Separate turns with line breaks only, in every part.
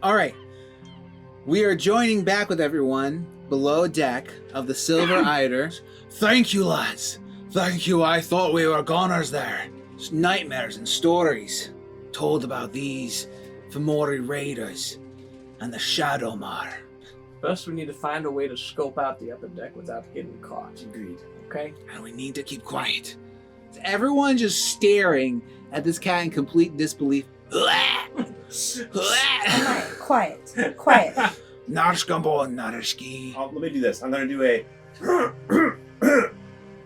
All right, we are joining back with everyone below deck of the Silver Eider. Thank you, lads. Thank you. I thought we were goners there. It's nightmares and stories told about these FeaMori Raiders and the Shadowmar.
First, we need to find a way to scope out the upper deck without getting caught.
Agreed.
Okay?
And we need to keep quiet. Everyone just staring at this cat in complete disbelief.
Quiet.
Narshkambo and Narishki.
Let me do this. I'm going to do a...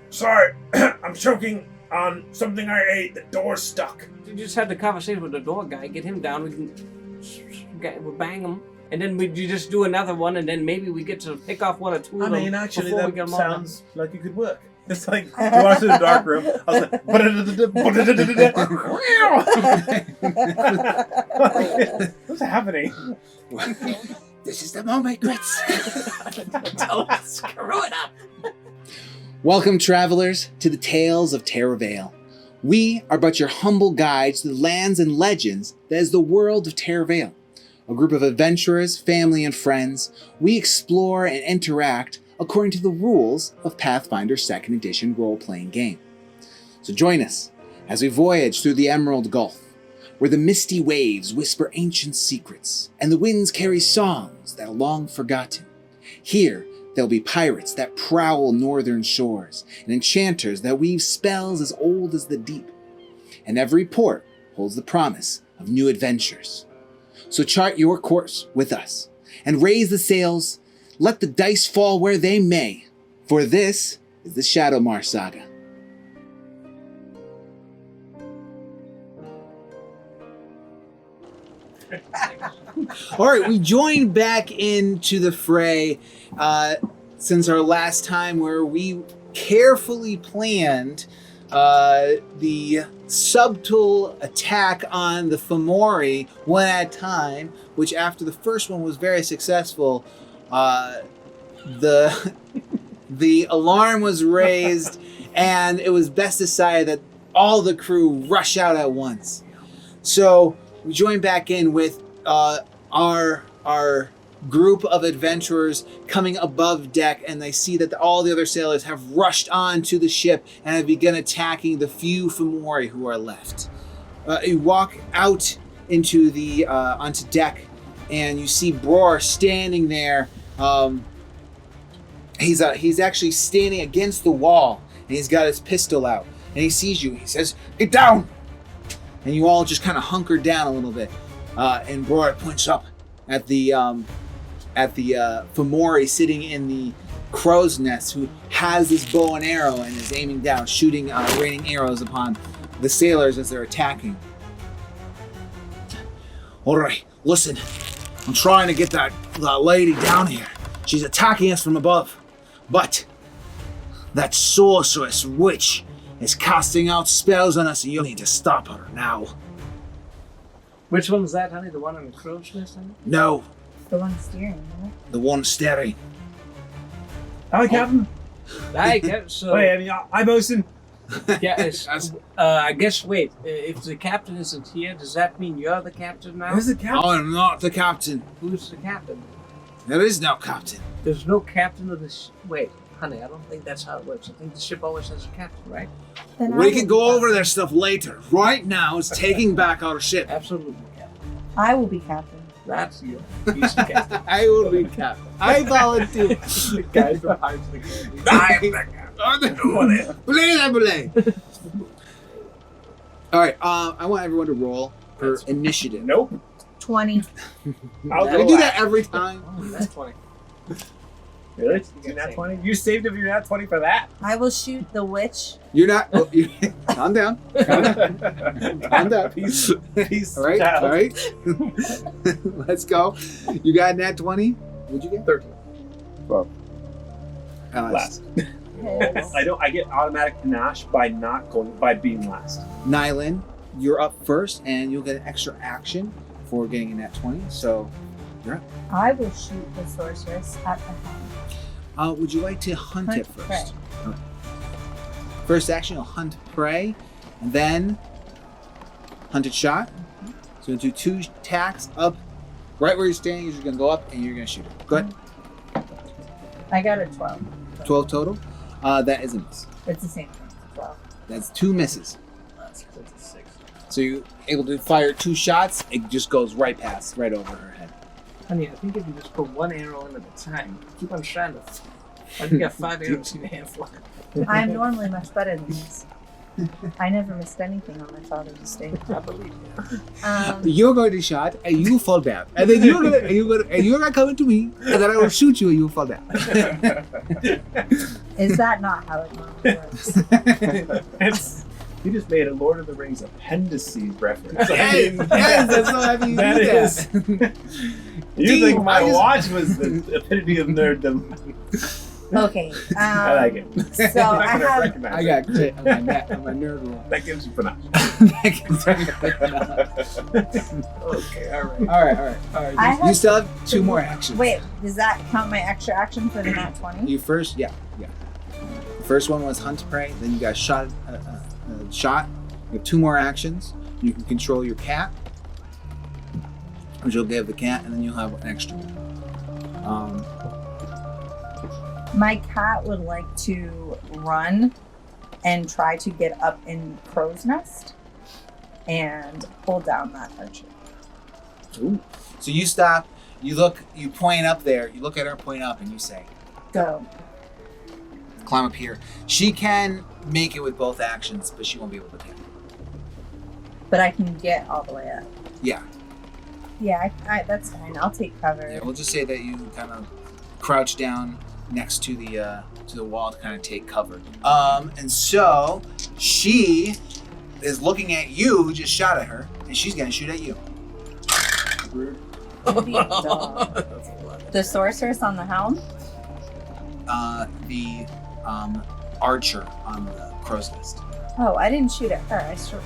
Sorry, I'm choking on something I ate. The door's stuck.
You just had the conversation with the door guy. Get him down. We'll bang him. And then you just do another one, and then maybe we get to pick off one or two of them.
I mean, actually,
before we
that
get them
sounds like it could work. It's like, you walk through the dark room, I was like, what's happening?
This is the moment, Grits.
Screw it up.
Welcome, travelers, to the Tales of TerraVale. We are but your humble guides to the lands and legends that is the world of TerraVale. A group of adventurers, family, and friends, we explore and interact according to the rules of Pathfinder 2nd Edition role-playing game. So join us as we voyage through the Emerald Gulf, where the misty waves whisper ancient secrets, and the winds carry songs that are long forgotten. Here, there'll be pirates that prowl northern shores, and enchanters that weave spells as old as the deep. And every port holds the promise of new adventures. So chart your course with us, and raise the sails. Let the dice fall where they may, for this is the Shadowmar Saga. All right, we joined back into the fray since our last time, where we carefully planned the subtle attack on the FeaMori one at a time, which after the first one was very successful, the alarm was raised, and it was best decided that all the crew rush out at once. So we join back in with our group of adventurers coming above deck, and they see that all the other sailors have rushed onto the ship and have begun attacking the few FeaMori who are left. You walk out into the onto deck, and you see Bror standing there. He's actually standing against the wall, and he's got his pistol out, and he sees you. He says, "Get down!" And you all just kind of hunker down a little bit. And Bror points up at the FeaMori sitting in the crow's nest, who has this bow and arrow and is aiming down, shooting, raining arrows upon the sailors as they're attacking. All right, listen. I'm trying to get that lady down here. She's attacking us from above. But that sorceress witch is casting out spells on us, and you'll need to stop her now.
Which one's that, honey? The one on the crow's nest, honey?
No,
The one steering, right?
the one staring.
Hi, Captain.
Hey, so...
Wait, I mean, I bosun.
Yeah, I guess, wait, if the captain isn't here, does that mean you're the captain now?
Where's the captain?
I'm not the captain.
Who's the captain?
There is no captain.
There's no captain of this... Wait, honey, I don't think that's how it works. I think the ship always has a captain, right?
Then
We can go over their stuff later. Right now, it's taking back our ship.
Absolutely, captain.
I will be captain.
That's you. He's the captain.
I will be captain. I volunteer.
The guy behind the captain.
I'm the captain.
All right, I want everyone to roll for initiative.
Nope.
20.
I'll
I
go
do that
last.
every time.
Oh, that's funny.
Really? You're nat 20? You saved up your nat 20 for that?
I will shoot the witch.
You're not. Oh, calm down. Calm down. Calm down.
Peace.
All right.
child.
All right. Let's go. You got nat 20. What'd you get?
13. 12.
Last.
Yes.
I get automatic panache by being last.
Nylan, you're up first, and you'll get an extra action for getting a nat 20. So, you're up.
I will shoot the sorceress at the head.
Would you like to hunt it
Hunt
first? Okay. First action, you'll hunt prey, and then hunted shot. So you'll do 2 attacks up. Right where you're standing, you're going to go up, and you're going to shoot it. Go ahead.
I got a 12.
12 total. That is a miss.
It's the same thing. 12.
That's 2 misses.
That's a 6.
So you're able to fire 2 shots. It just goes right over her head.
Honey, I think if you just put one arrow in at a time, keep on trying to. I think you got 5 arrows in your hand for.
I'm normally much better than this. I never missed anything on my father's estate.
I believe you.
You're going to shot, and you fall down, and then you're gonna come into me, and then I will shoot you, and you fall down.
Is that not how it normally works?
You just made a Lord of the Rings appendices reference.
Yes, that's so happy you
That
did
is.
that.
You
Dude,
think my
I just-
watch was the epitome of nerddom.
Okay.
I like it.
So
I'm
I
not gonna
have.
recognize
I
it.
got shit on my nerd roll.
That gives you panache.
Okay, all right.
All right.
I
You
have-
still have 2 more actions.
Wait, does that count my extra action for the nat 20?
You first, yeah. The first one was hunt prey. Then you got shot. Shot. You have 2 more actions. You can control your cat, which you'll give the cat, and then you'll have an extra one.
My cat would like to run and try to get up in crow's nest and pull down that archer.
Ooh. So you stop. You look. You point up there. You look at her, point up, and you say,
Go.
"Climb up here." She can make it with both actions, but she won't be able to take it.
But I can get all the way up.
Yeah.
Yeah, I that's fine. I'll take cover.
Yeah. We'll just say that you kind of crouch down next to the wall to kind of take cover. And so she is looking at you who just shot at her, and she's gonna shoot at you.
Rude.
The sorceress on the helm?
The archer on the crow's nest.
Oh, I didn't shoot at her.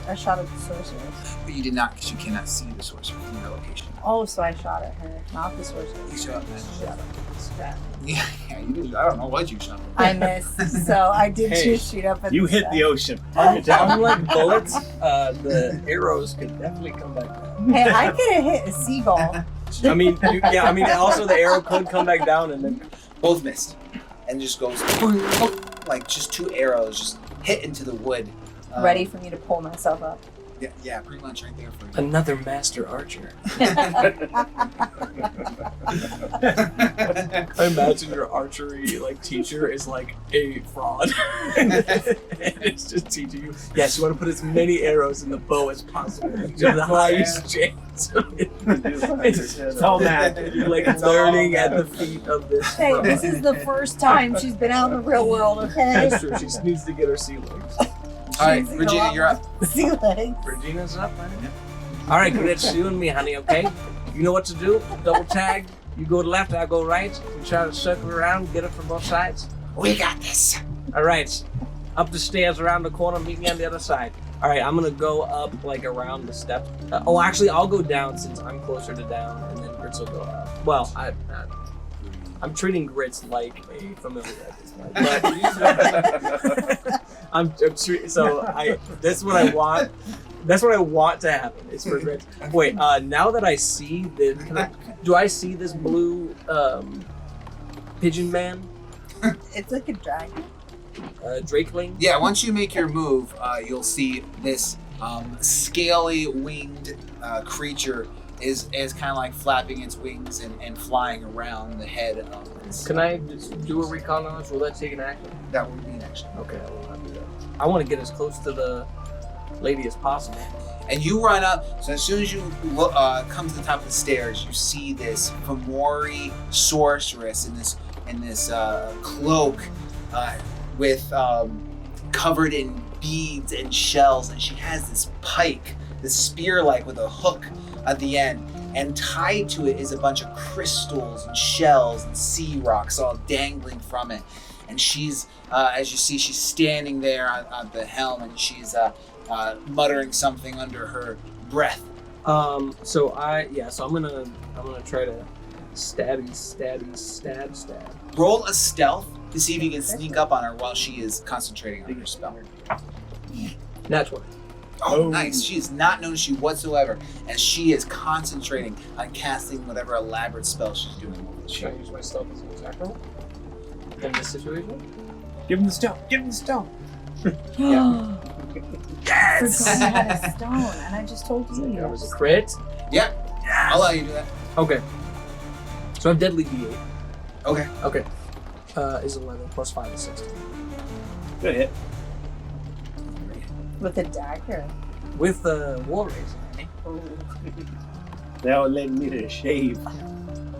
I shot at the sorceress.
But you did not, because you cannot see the sorcerer from your location.
Oh, so I shot at her, not the
You
sorceress.
shot at Yeah, you did. I don't know what you shot.
I missed, so I did
Hey,
shoot up at
You
the
hit
sky.
the ocean. Target down.
Unlike bullets, the arrows could definitely come back down.
Hey, I could have hit a seagull.
Also the arrow could come back down and then.
Both missed. And just goes like just 2 arrows just hit into the wood.
Ready for me to pull myself up.
Yeah, pretty much right there for you.
Another master archer. I imagine your archery teacher is like a fraud. And it's just teaching you. Yes, you want to put as many arrows in the bow as possible. You have the highest chance.
It's all mad.
You're learning at the feet of this.
Hey,
fraud.
this is the first time she's been out in the real world, okay?
That's true. She just needs to get her sea legs.
All right,
She's
Regina,
got
you're up.
Sea legs.
Regina's up, honey. All right, good. It's you and me, honey. Okay. You know what to do. Double tag. You go left, I go right. We try to circle around, get it from both sides.
We got this.
All right. Up the stairs, around the corner, meet me on the other side. All right, I'm gonna go up around the steps. Actually, I'll go down since I'm closer to down, and then Grits will go up. Well, I'm treating Grits like a familiar at this point. But That's what I want. That's what I want to happen. It's for Grits. Wait, now that I see do I see this blue pigeon man?
It's like a dragon.
Drakeling?
Yeah, once you make your move, you'll see this scaly winged creature is kind of like flapping its wings and flying around the head of this.
Can I just do a recon on this? Will that take an action?
That would be an action.
Okay, I will not do that. I want to get as close to the lady as possible.
And you run up, so as soon as you come to the top of the stairs, you see this FeaMori sorceress in this in this cloak with covered in beads and shells, and she has this pike, this spear-like with a hook at the end, and tied to it is a bunch of crystals and shells and sea rocks all dangling from it. And she's, as you see, she's standing there on the helm, and she's muttering something under her breath.
So I'm gonna try to stab.
Roll a stealth to see if you can sneak up on her while she is concentrating on her spell.
That's what.
Oh, nice. She has not noticed you whatsoever, as she is concentrating on casting whatever elaborate spell she's doing.
Should I use my stealth as an attack roll in this situation?
Give him the stone. Give him the stone.
Yeah.
Yes! I had a stone, and I just told you.
That was a crit.
Yep. I'll allow you to do that.
Okay. So I have deadly D8.
Okay.
Okay. Is 11 plus 5 is 16.
Good hit.
With a dagger.
With the war razor.
That would let me to shave.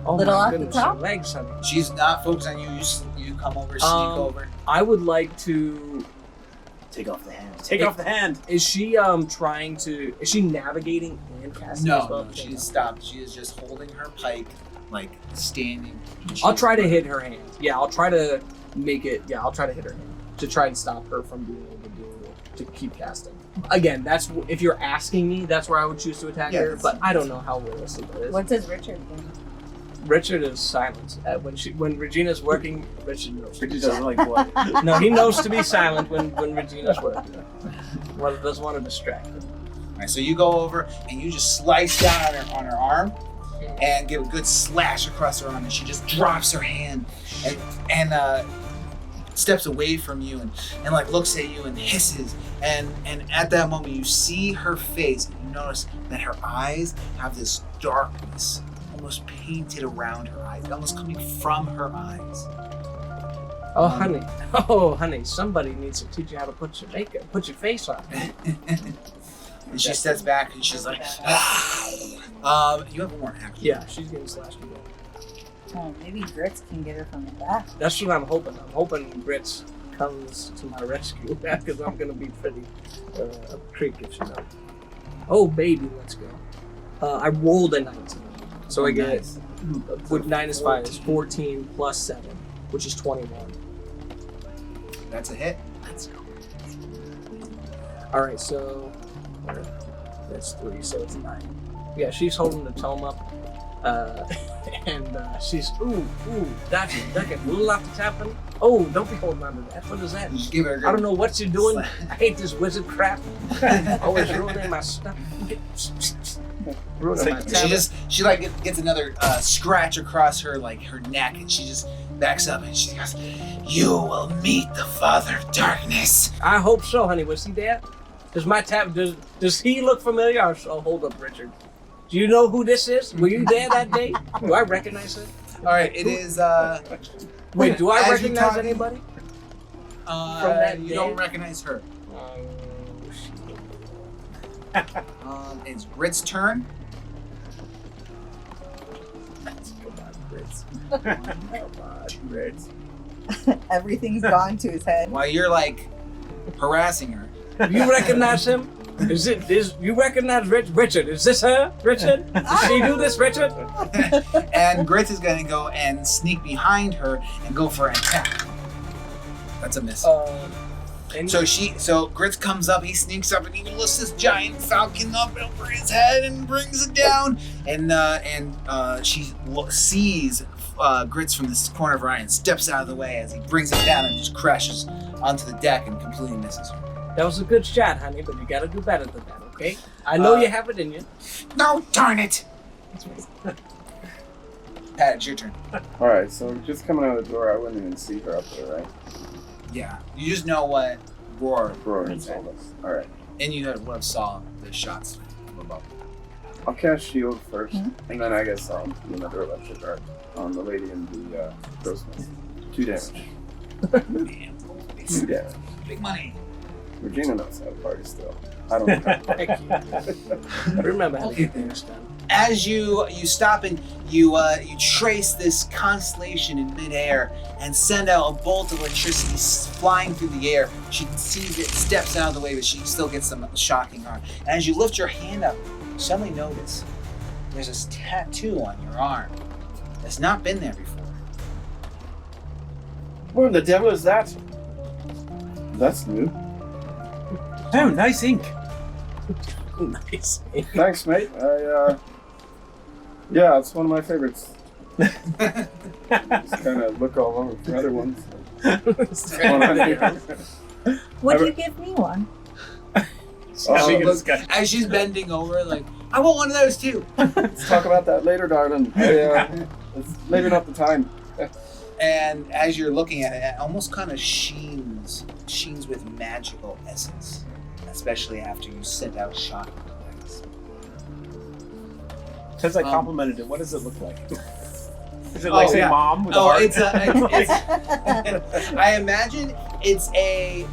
Oh
Little
my
off the
goodness,
top?
your legs, honey.
She's not focused on you. You come over, sneak over.
I would like to.
Take off the hand. Take off the hand.
Is she trying to? Is she navigating and casting? as well?
No, she's stopped. She is just holding her pike, like standing.
I'll try to hit her hand. Yeah, I'll try to make it. Yeah, I'll try to hit her hand to try and stop her from being able to keep casting. Again, that's if you're asking me, that's where I would choose to attack her. But I don't know how realistic that is.
What does Richard do?
Richard is silent. When Regina's working, Richard knows.
Richard doesn't like what?
No, he knows to be silent when Regina's working. Well, doesn't want to distract her.
All right, so you go over and you just slice down on her arm and give a good slash across her arm, and she just drops her hand and steps away from you and like looks at you and hisses, and at that moment you see her face and you notice that her eyes have this darkness almost painted around her eyes, almost coming from her eyes.
Oh honey, somebody needs to teach you how to put your makeup, put your face on.
And she steps back and she's like, you have one more action.
Yeah, she's getting slashed again.
Oh, maybe Grits can get her from the back.
That's what I'm hoping. I'm hoping Grits comes to my rescue because I'm gonna be pretty a creep if she doesn't. Oh baby, let's go. I rolled a 19, so I get with 9 is 5 is 14 plus 7, which is 21.
That's a hit. Let's go.
All right, so that's 3, so it's 9. Yeah, she's holding the tome up, and she's that can lot to happen. Oh, don't be holding on to that. What is that?
Just give her a good
I don't know what you're doing. I hate this wizard crap. Always ruining my stuff. Ruining my tablet.
She like gets another scratch across her like her neck, and she just backs up and she goes, "You will meet the Father of Darkness."
I hope so, honey. Was he there? Does my does he look familiar? I'll hold up, Richard. Do you know who this is? Were you there that day? Do I recognize her?
All right, it is.
Wait, do I
as
recognize
you're talking,
anybody?
From you don't recognize her.
Oh,
It's Grit's turn.
come on, Grits. Come on, Grits.
Everything's gone to his head.
While you're like harassing her.
You recognize him? You recognize Richard? Is this her, Richard? Does she do this, Richard?
And Grit is gonna go and sneak behind her and go for an attack. That's a miss. So Grit comes up, he sneaks up, and he lifts this giant falcon up over his head and brings it down. And she sees Grits from this corner of her eye and steps out of the way as he brings it down and just crashes onto the deck and completely misses her.
That was a good shot, honey, but you gotta do better than that, okay? I know you have it in you.
No, darn it! Pat, it's your turn.
Alright, so just coming out of the door, I wouldn't even see her up there, right?
Yeah, you just know what Roar
Roar told us. Alright.
and you would have saw the shots from above.
I'll cast shield first, and then I guess I'll do another electric arc on the lady in the crow's nest. 2 damage.
Damn.
2 damage.
Big money.
Regina knows how to party still. I don't know how to party.
Thank you. Remember how to get things done.
As you stop and you trace this constellation in midair and send out a bolt of electricity flying through the air. She sees it, steps out of the way, but she still gets some shocking harm. And as you lift your hand up, you suddenly notice there's this tattoo on your arm that's not been there before.
Where the devil is that? That's new.
Oh, nice ink.
Nice.
Thanks, mate. Yeah, it's one of my favorites. Just kind of look all over for other ones. What's going on here?
Would you give me one?
As she's bending over, like, I want one of those too.
Let's talk about that later, darling. It's maybe not the time.
And as you're looking at it, it almost kind of sheens with magical essence, especially after you send out shocking effects.
Since I complimented it, what does it look like? Is it like mom with a heart?
It's I imagine it's an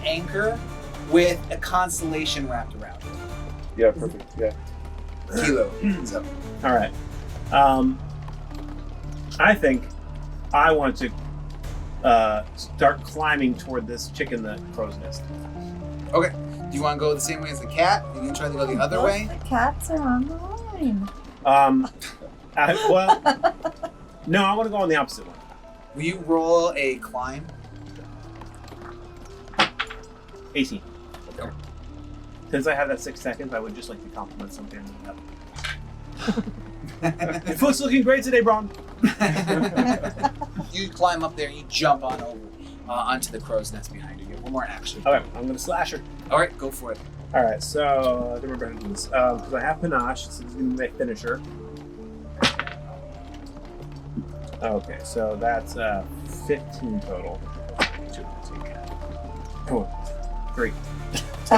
anchor with a constellation wrapped around it.
Yeah, perfect. Yeah.
Kilo. So.
All right. I think I want to start climbing toward this chick in the crow's nest.
Okay. Do you want to go the same way as the cat? Are you going to try to go the other way?
The cats are on the line.
No, I want to go on the opposite one.
Will you roll a climb?
18. Since I have that 6 seconds, I would just like to compliment something. Your foot's looking great today, Braun.
You climb up there and you jump on over onto the crow's nest behind you. You have one more action.
Okay, I'm going to slash her.
All right, go for it.
All right, so I think we're going to do this. Because I have panache, so this is going to be my finisher. Okay, so that's 15 total. 3.
So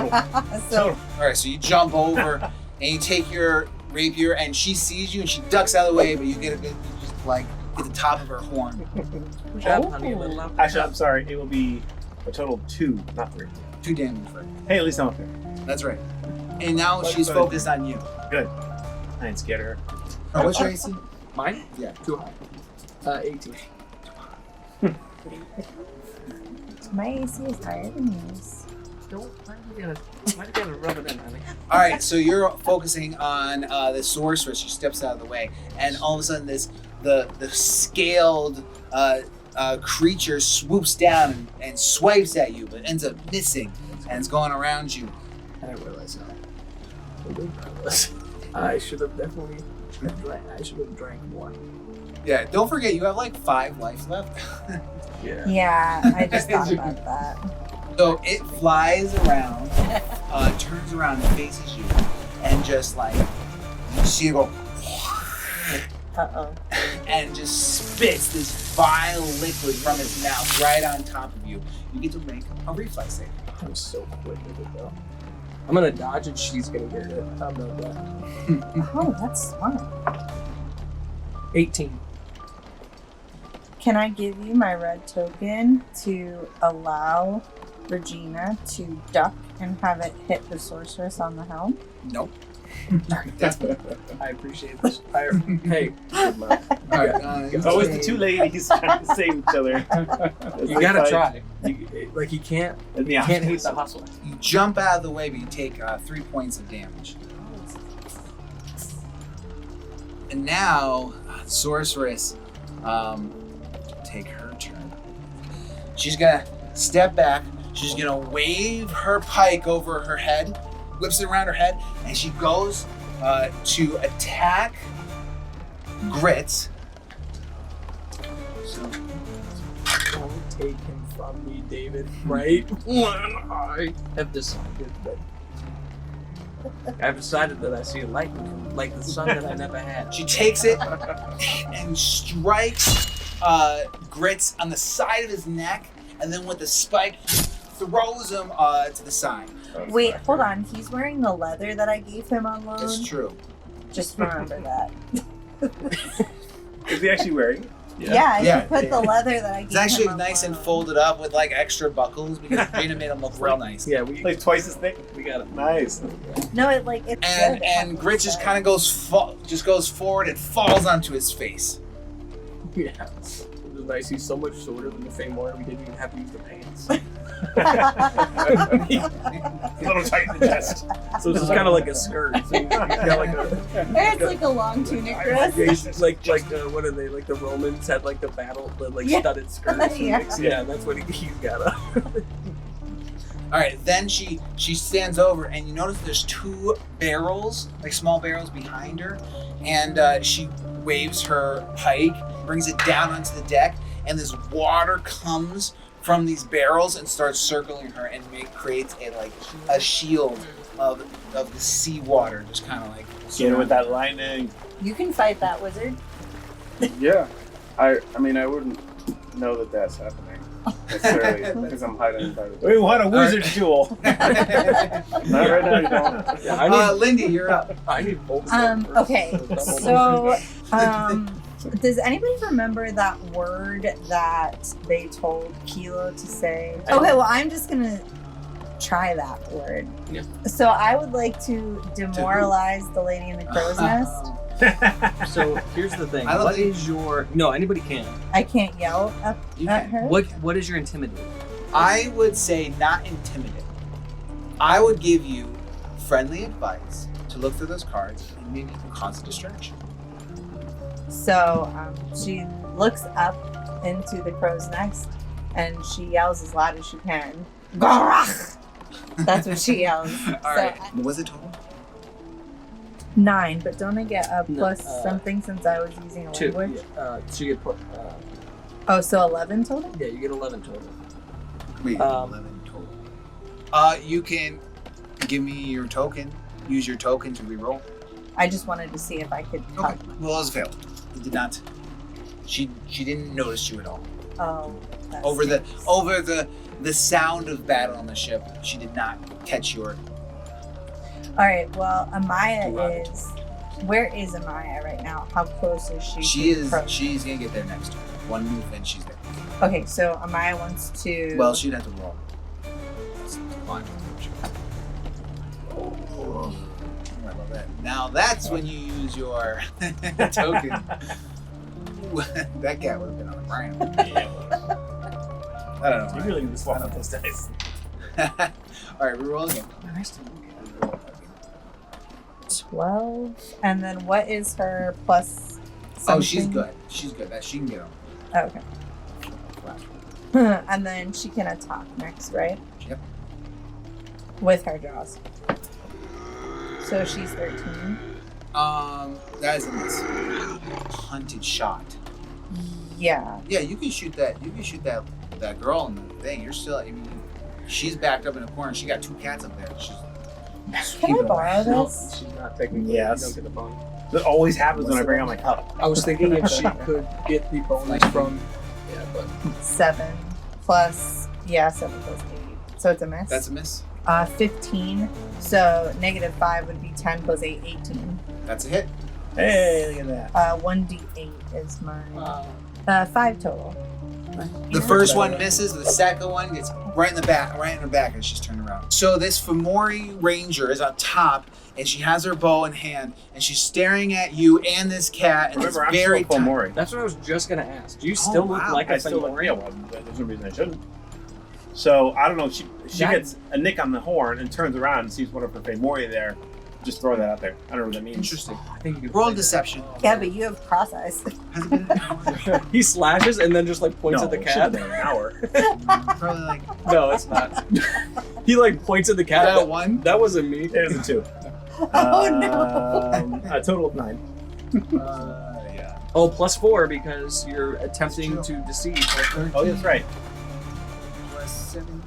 All right, so you jump over and you take your rapier, and she sees you and she ducks out of the way, but you get a good, you just like get the top of her horn.
Good job, honey, little lamb.
Actually, I'm sorry, it will be a total of 2, not 3.
2 damage for her.
Hey, at least I'm up there.
That's right. And now she's focused on you.
Good. I ain't scared of her.
Oh, what's your AC?
Mine?
Yeah.
Too high. 18.
my AC is higher than yours.
Why do you gotta rub it in, honey?
All right, so you're focusing on the sorceress. She steps out of the way, and all of a sudden, the scaled creature swoops down and swipes at you, but ends up missing and is going around you.
I didn't realize that. I should have definitely. I should have drank more.
Yeah, don't forget you have like 5 life left.
Yeah, I just thought about that.
So it flies around, turns around and faces you, and just like you see it go.
Uh-oh.
And just spits this vile liquid from his mouth right on top of you. You get to make a reflex save.
I'm so quick with it though. I'm gonna dodge and she's gonna get it. How about that?
Oh, that's smart.
18.
Can I give you my red token to allow Regina to duck and have it hit the sorceress on the helm?
Nope.
I appreciate this. Hey,
All right,
It's always the 2 ladies trying to save each other.
you gotta try. You can't.
And
You can't hate the hustle.
you jump out of the way, but you take 3 points of damage. And now, sorceress, take her turn. She's gonna step back. She's gonna wave her pike over her head, whips it around her head, and she goes to attack Grits. So,
Don't take him from me, David. Right? When I have decided that I see a light in him, like the sun that I never had.
she takes it and strikes Grits on the side of his neck, and then with the spike, throws him to the side.
Wait, hold on. He's wearing the leather that I gave him on loan.
It's true.
Just remember that.
Is he actually wearing it?
Yeah,
Yeah.
you put the leather that I gave
It's actually
him
nice
on
and folded up with like extra buckles because Gina made them look real nice.
Yeah, we
Like twice as thick.
we got it.
Nice.
No, it's good.
And Grit just kind of goes forward and falls onto his face.
Yeah. It was nice. He's so much shorter than the FeaMori. We didn't even have to use the pants.
A little tight in the chest.
So it's just kind of like a skirt. So he's got like a.
It's like a long tunic dress.
Yeah, he's like what are they like? The Romans had like the
Yeah.
studded skirts.
Yeah.
Yeah, that's what he's got.
All right, then she stands over, and you notice there's 2 barrels, like small barrels behind her, and she waves her pike, brings it down onto the deck, and this water comes from these barrels and starts circling her and creates a shield of the sea water, just kind of like
Get with that lightning.
You can fight that wizard.
Yeah. I mean, I wouldn't know that that's happening necessarily because I'm hiding by the
We want a wizard tool.
Not right now, you don't.
Yeah, I need.
Lindy, you're up.
I need both.
Okay, so does anybody remember that word that they told Kilo to say? Okay, well, I'm just gonna try that word.
Yeah.
So I would like to demoralize the lady in the crow's nest.
So here's the thing.
I don't
What
think-
is your? No, anybody can.
I can't yell
You
at
can.
her.
What is your intimidate?
I would say not intimidate. I would give you friendly advice to look through those cards and maybe cause a distraction.
So she looks up into the crow's nest and she yells as loud as she can. Garach! That's what she yells.
All right. What was it total?
9, but don't I get a
No,
plus something since I was using a
2.
language?
So you get put.
Oh, so 11 total?
Yeah, you get 11 total.
Wait, 11 total. You can give me your token. Use your token to reroll.
I just wanted to see if I could
Okay. Well, it was a fail. It did not. She didn't notice you at all.
Oh, that's
Over
nice.
the sound of battle on the ship, she did not catch your.
All right. Well, Amaya
Right.
is. Where is Amaya right now? How close is she?
She
to
is.
the crow's
She's gonna get there next turn. One move and she's there.
Okay, so Amaya wants to.
Well, she'd have to roll. It's fine. Oh, I love that. Now that's when you use your token. Ooh, that cat would have been on the ground. I don't know.
You really need to swap out those dice.
All right, reroll again.
12. And then what is her plus?
Oh, she's
something?
good. She's good. That she can get on.
Okay. And then she can attack next, right?
Yep.
With her jaws. So she's 13.
That is a miss. Hunted shot.
Yeah.
Yeah, you can shoot that. You can shoot that girl in the thing. You're still. I mean, she's backed up in a corner. She got 2 cats up there. She's.
Can I borrow
No,
this?
she's not technically.
Yes.
You don't get the bonus.
That always happens when I bring out my cup.
I was thinking if she could get the bonus from. Yeah, but
7 plus. Yeah, 7 plus 8. So it's a miss.
That's a miss.
15. So -5 would be 10 plus 8, 18.
That's a hit.
Hey, look at that.
1d8 is my 5 total.
The first one misses. The second one gets right in the back as she's turned around. So this FeaMori Ranger is on top, and she has her bow in hand, and she's staring at you and this cat. And
Remember, I'm
it's very
still Mori.
that's what I was just gonna ask. Do you still look
wow.
like a
I still look
FeaMori?
real. There's no reason I shouldn't. So I don't know. She
That-
gets a nick on the horn and turns around and sees one of her FeaMori there. Just throw that out there. I don't know what that means.
interesting.
I think you could
Roll
play that.
deception.
Yeah, but you have cross eyes.
Has it been an hour?
He slashes and then just like points
No,
at the
it should've
cat.
been an hour.
Probably like
No, it's not. He like points at the cat.
that one.
That wasn't me.
It is a 2.
Oh, no.
A total of 9.
Yeah.
Oh, +4 because you're attempting to deceive.
Oh, that's right.
Plus 17,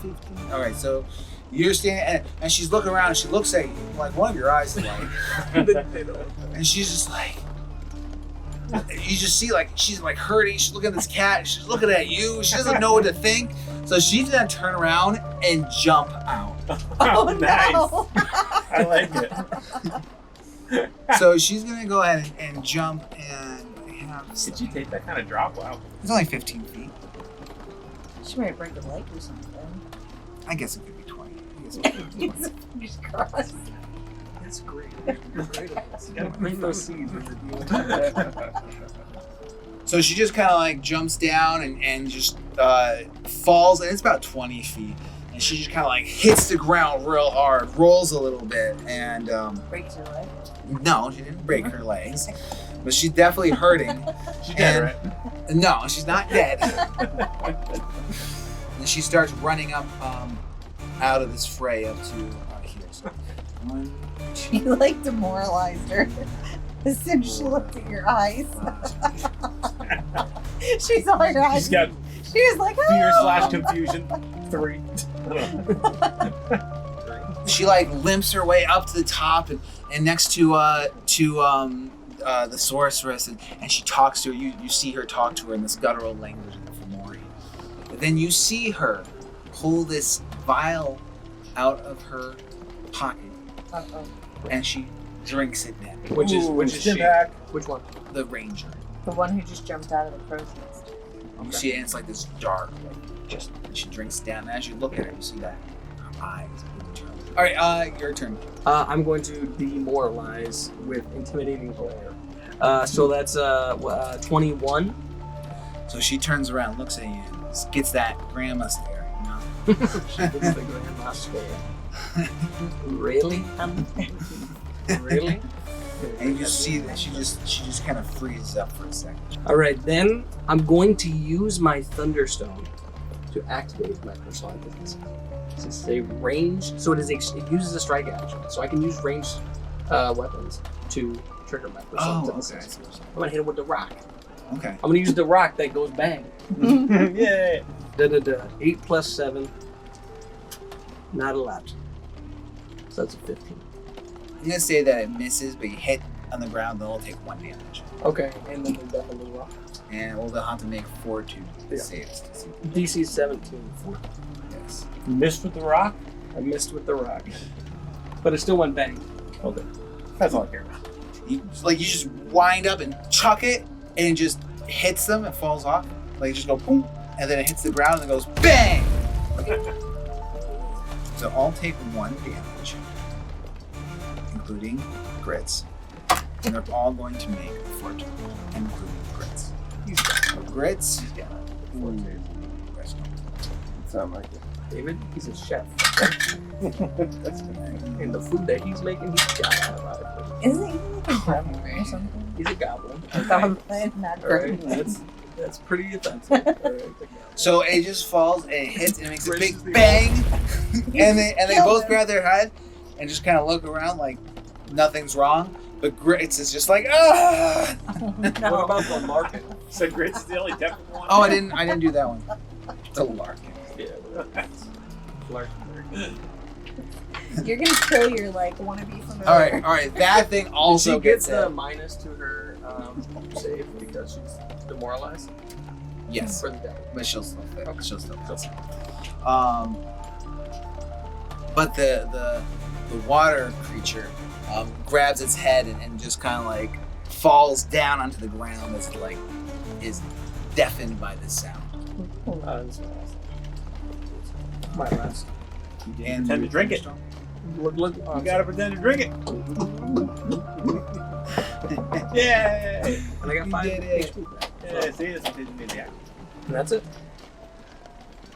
15. All right, so you're standing, and she's looking around, and she looks at you, like one of your eyes is like, and she's just like, you just see like she's like hurting. She's looking at this cat. And she's looking at you. She doesn't know what to think. So she's gonna turn around and jump out.
Oh,
nice.
no.
I like it.
So she's gonna go ahead and jump and have
Did you take that kind of drop? Wow.
It's only 15 feet.
She might break a leg or something.
I guess it could be 20. I guess it could be 20.
Jesus Christ.
That's great. You're great at this. You gotta plant those seeds in the deal.
So she just kind of like jumps down and just falls, and it's about 20 feet. And she just kind of like hits the ground real hard, rolls a little bit, and
Breaks her leg.
no, she didn't break her legs, but she's definitely hurting.
She's dead, right?
No, she's not dead. And she starts running up out of this fray up to here. So 1, 2,
You like demoralized her. As soon as she looked at your eyes. She saw your eyes.
She's got
She was like, oh.
fear/confusion. 3.
she like limps her way up to the top and next to the sorceress and she talks to her. You see her talk to her in this guttural language of the FeaMori. But then you see her pull this vial out of her pocket
Uh-oh.
and she drinks it then.
Which is she?
Impact.
Which one?
The ranger.
The one who just jumped out of the crow's nest.
You see it, and it's like this dark, like just and she drinks it down. And as you look at her, you see that her eyes are turn. All right, your turn.
I'm going to demoralize with intimidating glare. So that's 21.
So she turns around, looks at you, and gets that grandma stare. You know?
She gets the grandma stare. Really? Really?
And you see that she just kind of freezes up for a second.
All right, then I'm going to use my Thunderstone to activate my personal abilities. Since it's a range, so it uses a strike action, so I can use ranged weapons to trigger my personal abilities. I'm gonna hit it with the rock.
Okay.
I'm gonna use the rock that goes bang.
Yeah.
8 plus 7. Not allowed. So that's a 15.
I'm gonna say that it misses, but you hit on the ground, then it'll take 1 damage.
Okay, and then we'll definitely rock.
And we'll have to make fortitude saves to see.
DC 17.
Yes.
You missed with the rock?
I missed with the rock, but it still went bang.
Okay. That's all I care about.
You just wind up and chuck it, and it just hits them and falls off. Like you just go boom, and then it hits the ground and it goes bang. So I'll take 1 damage, including grits, and they're all going to make fortitude, including grits. So grits.
He's got
Fortitude.
Sound like it.
David, he's a chef.
That's good.
And the food that he's making, he's got a lot of it.
Isn't he like a gremlin or something?
He's a goblin.
Goblin, not
Alright,
gremlin.
that's pretty offensive.
So it just falls and it hits and it makes a
Grits
big
is the
bang, and they
Kill
both
him.
grab their head and just kind of look around like nothing's wrong. But Grits is just like ah.
What about the market?
So Grits is the only definite one?
Oh, I didn't do that one. It's a lark.
Yeah, Clark.
You're gonna kill your like wannabe from
All right. That thing also
She gets
gets
the
it.
minus to her save because she's demoralized.
Yes,
For the devil.
but she'll still fit.
Okay.
She'll still fit. But the water creature grabs its head and just kind of like falls down onto the ground as like is deafened by this sound.
That's my last.
You didn't
And
pretend to drink it.
Look.
You gotta pretend to drink it. Yay!
And I got
You
5
did it.
HP back.
Yeah, see, it's a
And that's it.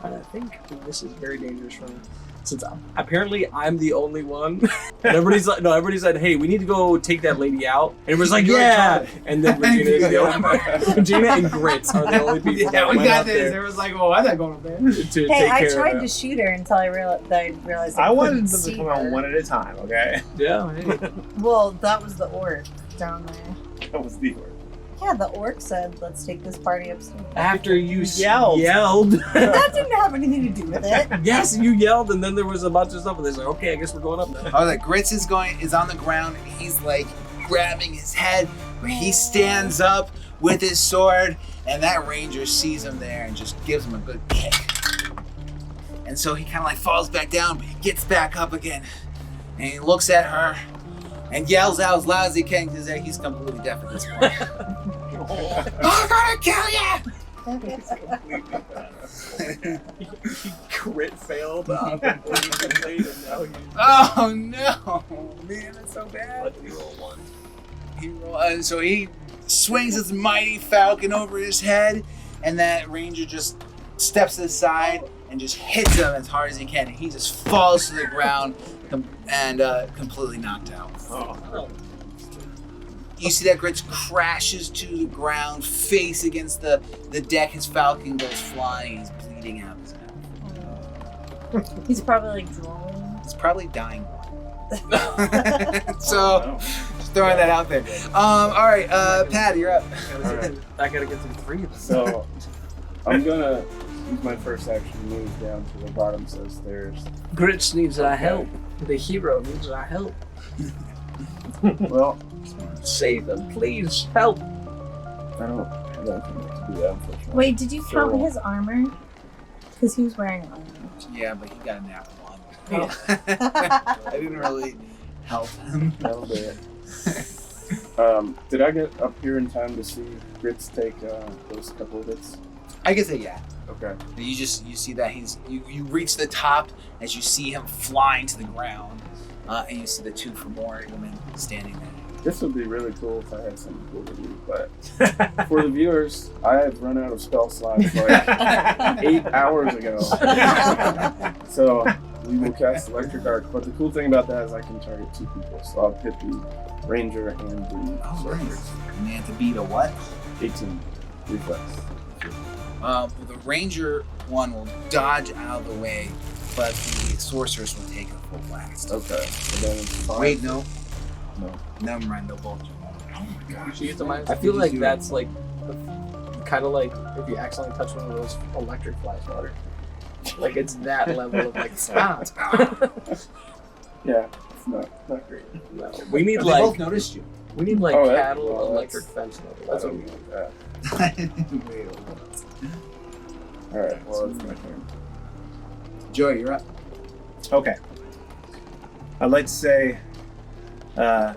And I think this is very dangerous for me. Since apparently I'm the only one. And everybody said, hey, we need to go take that lady out. And everyone's like, yeah. And then Regina is the only one. Regina and Grits are the only people that went out there
There was like, oh, I'm not going up there.
to
Hey,
take
I
care
tried
of
to shoot her until I realized
I wanted
couldn't
them to
see
come out
her.
one at a time, okay?
Yeah, hey.
Well, that was the orc down there.
That was the word.
Yeah, the orc said, "Let's take this party upstairs."
After you
Yelled.
That didn't have anything to do with it.
Yes, you yelled, and then there was a bunch of stuff, and they're like, okay, I guess we're going up now.
Oh, like Grits is on the ground and he's like grabbing his head, but he stands up with his sword, and that ranger sees him there and just gives him a good kick. And so he kind of like falls back down, but he gets back up again, and he looks at her and yells out as loud as he can because he's completely deaf at this point. I'm gonna kill you!
He crit failed before he completed, and now he's
Oh no! Man, that's so bad.
he roll 1.
So he swings his mighty falcon over his head, and that ranger just steps to the side and just hits him as hard as he can. And he just falls to the ground and completely knocked out.
Oh.
You see that Grits crashes to the ground, face against the deck. His falcon goes flying. He's bleeding out his mouth.
He's probably like drooling.
He's probably dying. So, just throwing that out there. All right, Pat, you're up.
I gotta get through 3 of them.
So I'm gonna use my first action to move down to the bottom of the stairs.
Grits needs our help. The hero needs our help.
Well,
Save them, please. Help.
I don't have anything to do that, unfortunately.
Wait, did you count
So-
his armor? Because he was wearing armor.
Yeah, but he got a nat 1.
Oh.
I didn't really help him.
That'll do it. Did I get up here in time to see Grits take those couple of hits?
I guess yeah.
Okay.
You see that you reach the top as you see him flying to the ground, and you see the 2 FeaMori women standing there.
This would be really cool if I had something cool to do, but for the viewers, I had run out of spell slots like 8 hours ago. So we will cast Electric Arc, but the cool thing about that is I can target 2 people, so I'll hit the Ranger and the Sorcerer.
And they have to beat a what?
18 reflex.
The Ranger one will dodge out of the way, but the Sorceress will take a full blast.
Okay. So then it's 5.
Wait, no.
No.
Never mind, they'll both.
Oh my gosh.
I feel like that's like kind of like if you accidentally touch one of those electric flash water. Like it's that level of like stop.
Yeah, it's not great.
No, we need
They
like
both noticed you.
we need like
Oh,
cattle
well,
electric fence level. That's what we need.
like that.
Wait,
Alright, well, it's my turn.
Joey, you're up.
Okay. I'd like to say, come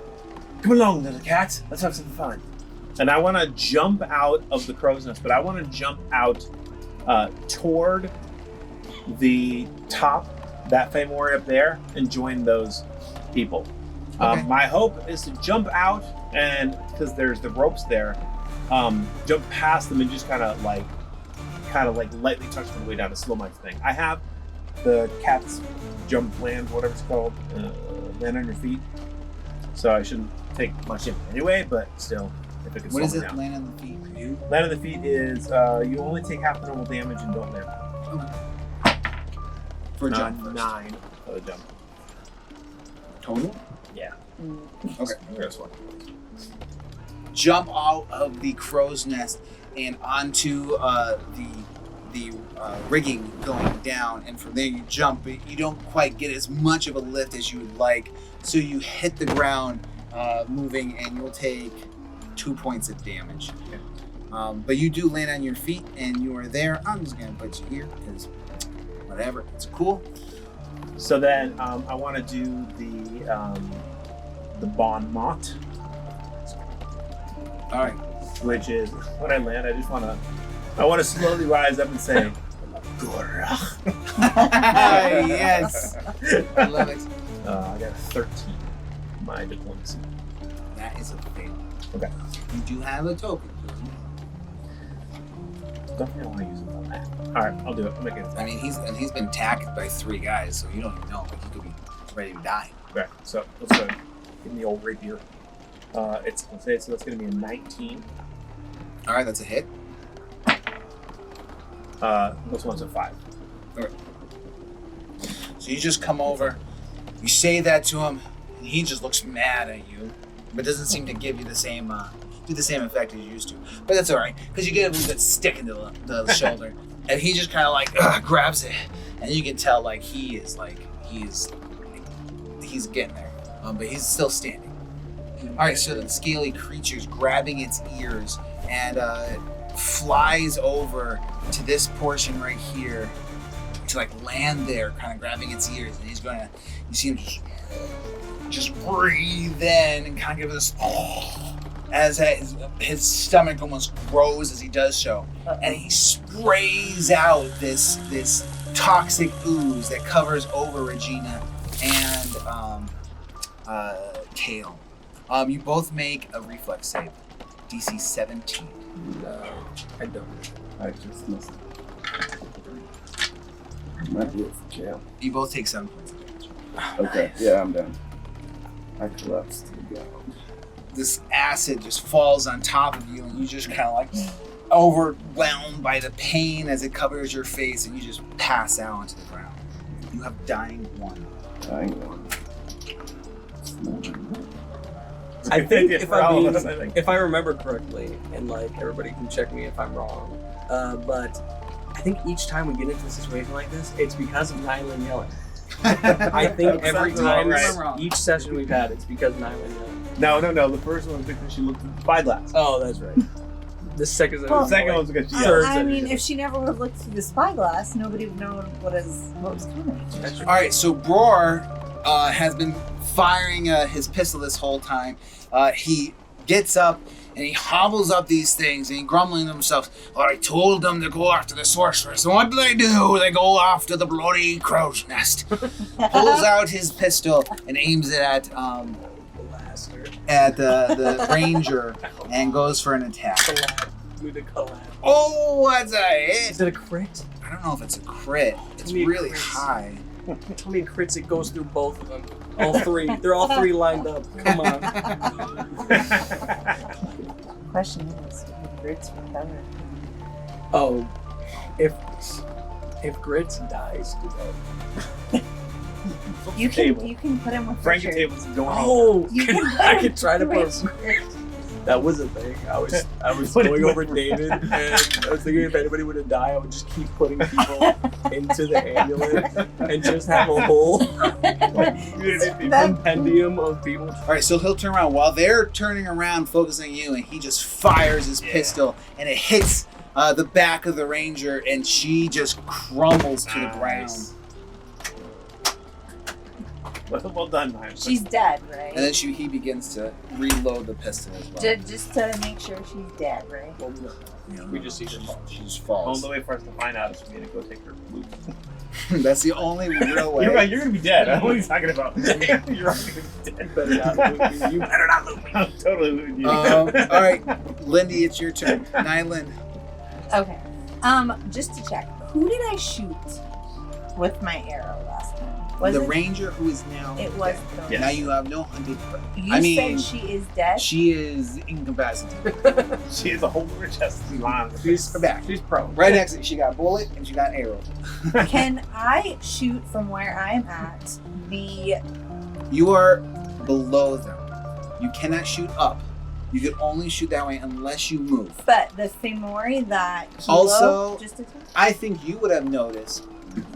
along, little cat. Let's have some fun. And I want to jump out of the crow's nest, but I want to jump out toward the top, that FeaMori up there, and join those people.
Okay.
My hope is to jump out, and because there's the ropes there, jump past them and just kind of like lightly touch them way down, a slow mic thing. I have the cat's jump land, whatever it's called, land on your feet. So I shouldn't take much in anyway, but still, if it can
What
slow
is
me
it?
down.
Land on the feet. You?
Land on the feet is you only take half the normal damage and don't land.
For a jump first.
9 for the jump.
Total?
Yeah.
Okay.
There's one.
Jump out of the crow's nest and onto the rigging going down, and from there you jump, but you don't quite get as much of a lift as you would like, so you hit the ground moving, and you'll take 2 points of damage. But you do land on your feet, and you are there. I'm just gonna put you here because whatever, it's cool.
So then I want to do the Bon Mot,
All right.
which is when I land, I want to slowly rise up and say, Gora.
Yes, I love it.
I got a 13. My diplomacy.
That is a fail.
Okay.
You do have a token.
Don't really want to use it on that. All right, I'll do it. I'll make it.
I mean, he's been attacked by 3 guys, so you don't even know. Like, he could be ready to die.
Okay, so let's go. Give me the old rapier. It's so that's going to be a 19.
All right, that's a hit.
This one's a 5.
So you just come over, you say that to him, and he just looks mad at you, but doesn't seem to give you the same effect as you used to. But that's all right, because you get a little bit stick into the shoulder, and he just kind of like grabs it, and you can tell like he's getting there, but he's still standing. All right, so the scaly creature's grabbing its ears and flies over to this portion right here to like land there, kind of grabbing its ears, and he's gonna, you see him just breathe in and kind of give this as his stomach almost grows as he does so, and he sprays out this toxic ooze that covers over Regina and Kale. You both make a reflex save, DC 17.
No, I don't.
I just missed it. Might be it for Kale.
You both take 7 points of damage.
Okay, yeah, I'm done. I collapsed to the ground.
This acid just falls on top of you, and you just kind of like overwhelmed by the pain as it covers your face, and you just pass out onto the ground. You have dying 1.
Dying one.
I think if I remember correctly, and like everybody can check me if I'm wrong, but I think each time we get into a situation like this, it's because of Nylan yelling. I think every time, each session we've had, it's because Nylan yelling.
No. The first one was because she looked at the spyglass.
Oh, that's right. The second
The second one was because she
Third
yelled.
I mean, if she never would have looked through the spyglass, nobody would know what was coming.
That's
All right, so Bror has been firing his pistol this whole time. He gets up and he hobbles up these things and he's grumbling to himself, "Well, I told them to go after the sorceress. And what do? They go after the bloody crow's nest." Pulls out his pistol and aims it at the ranger and goes for an attack. Oh, that's a hit.
Is it a crit?
I don't know if it's a crit. It's
Tell me
really
crits.
high.
Tell me crits, it goes through both of them. All three. They're all three lined up. Come on.
Question is, grits recover.
Oh, if Grits dies today.
You can put him with
Frank
Richard.
table's going
Oh,
You can
I could try to put.
Richard.
That was a thing. I was going over David, and I was thinking if anybody were to die, I would just keep putting people into the ambulance and just have a whole compendium of people.
All right, so he'll turn around while they're turning around, focusing on you, and he just fires his pistol, and it hits the back of the ranger, and she just crumbles to the ground.
Well done, man.
She's dead, right?
And then he begins to reload the pistol as well.
Just to make sure she's dead, right?
Well, no. We just see her fall.
She just
The
falls.
only way for us to find out is for me to go take her loot.
That's the only real way.
You're right, you're gonna be dead. I don't know what you're talking about. You're already gonna be dead.
Better not loot me. You better not loot me.
I'm totally looting you.
All right, Lindy, it's your turn. Nylan.
Okay. Just to check, who did I shoot with my arrow last time? Was
The
it?
ranger who is now
It was.
dead.
The
Yes.
Now you have no hunted prey.
You
I mean,
said she is dead.
She is incapacitated.
She has a whole more chest line.
She's back.
She's prone.
Right next to you, she got a bullet and she got an arrow.
Can I shoot from where I'm at?
You are below them. You cannot shoot up. You can only shoot that way unless you move.
But the FeaMori that Kilo
Also-
just attacked?
I think you would have noticed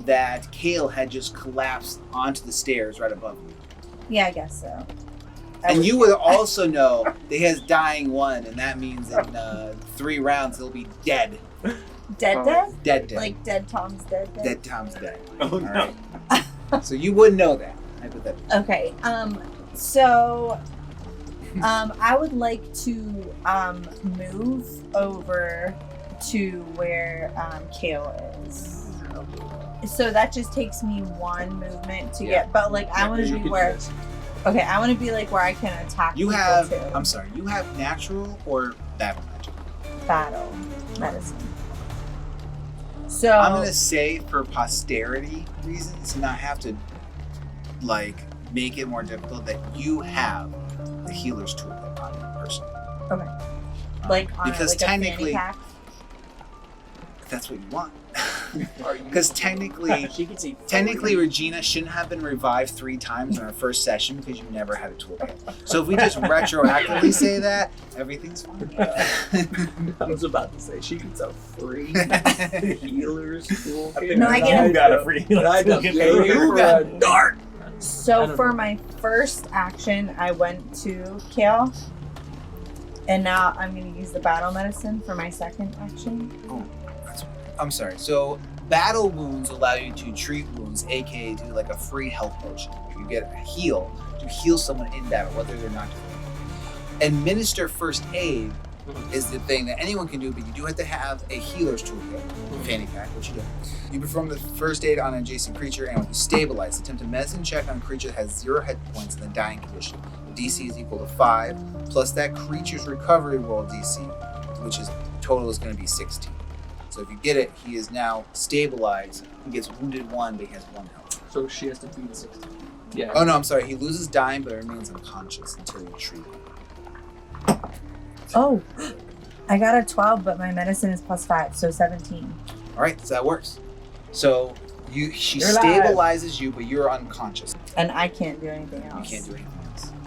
that Kale had just collapsed onto the stairs right above you.
Yeah, I guess so.
And you would also know that he has dying 1, and that means in 3 rounds he'll be dead.
Dead?
Dead.
Like dead Tom's dead?
Dead Tom's dead.
Oh no.
Alright. So you would know that. Hypothetically.
Okay. So I would like to move over to where Kale is. So that just takes me 1 movement to get, but like I want to be where. Okay, I want to be like where I can attack.
You
people
have.
too.
I'm sorry. You have natural or battle magic.
Battle medicine. So
I'm gonna say for posterity reasons, to not have to like make it more difficult, that you have the healer's toolkit on you personally.
Okay. Like on
because
like
technically,
a fanny pack?
if that's what you want. Because technically,
She can see.
Regina shouldn't have been revived 3 times in our first session because you never had a toolkit. So if we just retroactively say that, everything's fine.
I was about to say she gets a free healer's tool.
No, I get
You
a-
got a free.
But I got
Get
paid
free.
for a dart. I
So
don't
for
know.
my first action, I went to Kale, and now I'm going to use the battle medicine for my second action.
I'm sorry. So battle wounds allow you to treat wounds, aka do like a free health potion. You get a heal to heal someone in battle, whether they're not defending. Administer first aid is the thing that anyone can do, but you do have to have a healer's toolkit, fanny pack, which you do. You perform the first aid on an adjacent creature, and when you stabilize, attempt a medicine check on a creature that has 0 hit points in the dying condition. The DC is equal to 5, plus that creature's recovery roll DC, which is total is going to be 16. So if you get it, he is now stabilized. He gets wounded 1, but he has 1 health.
So she has to beat 16. Yeah.
Oh no, I'm sorry. He loses dying, but remains unconscious until you treat him.
Oh, I got a 12, but my medicine is +5, so 17.
All right, so that works. So she
You're alive.
stabilizes you, but you're unconscious.
And I can't do anything
You
else.
can't do anything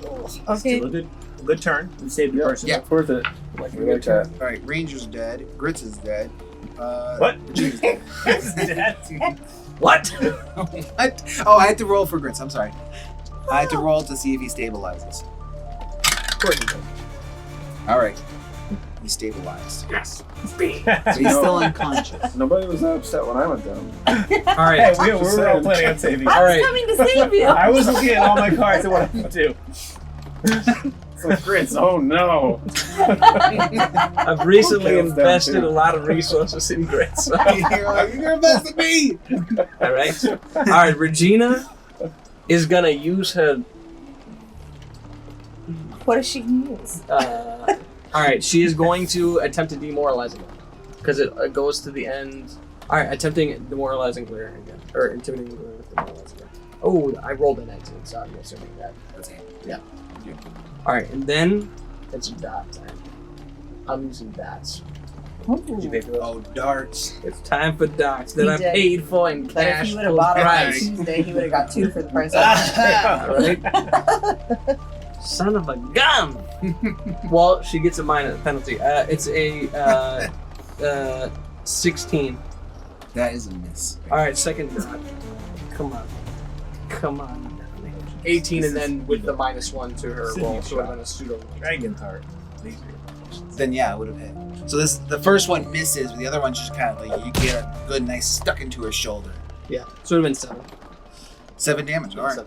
else.
Okay.
Still a good turn. You saved the
Yeah.
person.
Yeah.
It's worth it.
Like
We like that.
All right, Ranger's dead. Grits is dead.
What?
Regina's dead.
What?
What? Oh, I had to roll for Grits. I'm sorry. I had to roll to see if he stabilizes.
Of course you did.
All right. He stabilized.
Yes.
So he's still unconscious.
Nobody was that upset when I went down.
All right.
Hey, we were all planning on saving.
I
All
was
right.
coming to save you.
I was looking at all my cards and what I could do.
It's like Grits. Oh no.
I've recently
Okay, let's down
invested
too.
a lot of resources in Grit. So.
You're like, you're best at me.
All right. All right. Regina is gonna use her.
What does she use?
All right. She is going to attempt to demoralize him because it goes to the end. All right. Attempting demoralizing glare again, or intimidating glare with demoralizing glare. Oh, I rolled a 19, so I'm assuming that.
That's it.
Yeah. All right, and then it's dot time. I'm using dots.
Did you pay for those?
Oh, darts.
It's time for dots that
He
I
did.
paid for in
But if
cash.
he would have bought it on
price.
Tuesday, he would have got 2 for the price of
All right. Son of a gun. Well, she gets a minor penalty. It's a 16.
That is a miss.
All right, second dot. Come on. 18, and then with the -1 to her roll, so I'm gonna pseudo.
Dragon heart.
Then yeah, it would have hit. So the first one misses, but the other one's just kind of like you get a good, nice stuck into her shoulder.
Yeah, so it would have been 7.
7 damage. All right.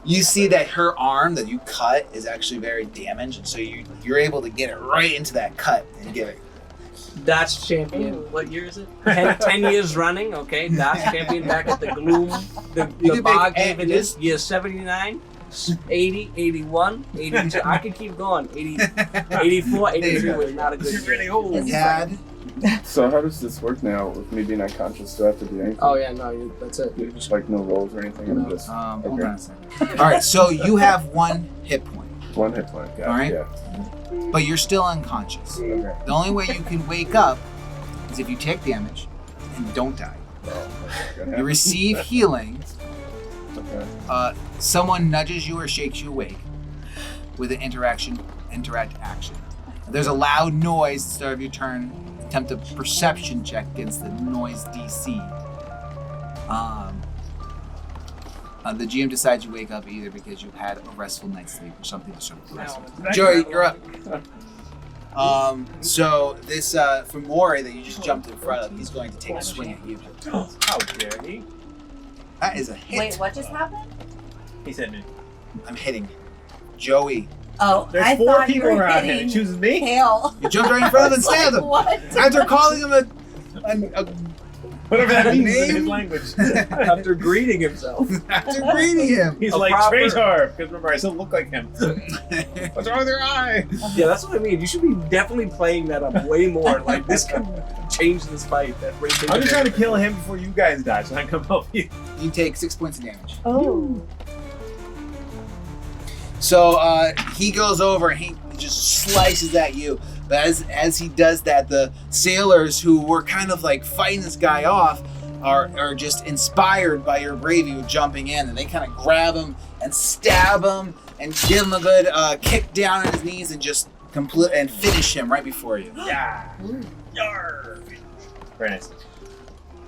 You see that her arm that you cut is actually very damaged, and so you're able to get it right into that cut and get it.
Dots champion. What year is it? 10 years running. Okay, Dots champion back at the Gloom.
You
The
can
bar
make
gave it
this-
is year 79, 80, 81, 82. I could keep going. 80, 84, 83 was not a good year.
really old.
Is-
Tad.
So how does this work now with me being unconscious? Do I have to do anything?
Oh yeah, no, that's it. You just
Like no rolls or anything? I'm just
Hold
Okay.
on a second. All right, so you have 1 hit point,
1 hit point. Got it,
All right.
Yeah.
but you're still unconscious.
Okay.
The only way you can wake up is if you take damage and don't die. You receive healing.
Okay.
Someone nudges you or shakes you awake with an interact action. There's a loud noise at the start of your turn. Attempt a perception check against the noise DC. The GM decides you wake up either because you've had a restful night's sleep or something to sort of restful. Joey, you're up. So this FeaMori that you just jumped in front of, he's going to take a swing at you.
How dare he?
That is a hit.
Wait, what just happened?
He said me.
I'm hitting. Joey,
Oh,
There's
I
4
thought you
people
were
around here.
hitting
It chooses me?
Kale.
you jumped right in front of him and stabbed him.
What?
After calling him a
Whatever that means in his
Name?
language.
after greeting himself.
after greeting him.
He's
A
like
proper-
traitor. Because remember, I still look like him. What's wrong with your eye?
Yeah, that's what I mean. You should be definitely playing that up way more. Like this could change this fight. That
I'm just trying to kill him before you guys die, so I can come help you.
You take 6 points of damage.
Oh.
So he goes over and he just slices at you. But as he does that, the sailors who were kind of like fighting this guy off are just inspired by your bravery with jumping in, and they kind of grab him and stab him and give him a good kick down on his knees and just finish him right before you.
Yeah. Yar. Very nice.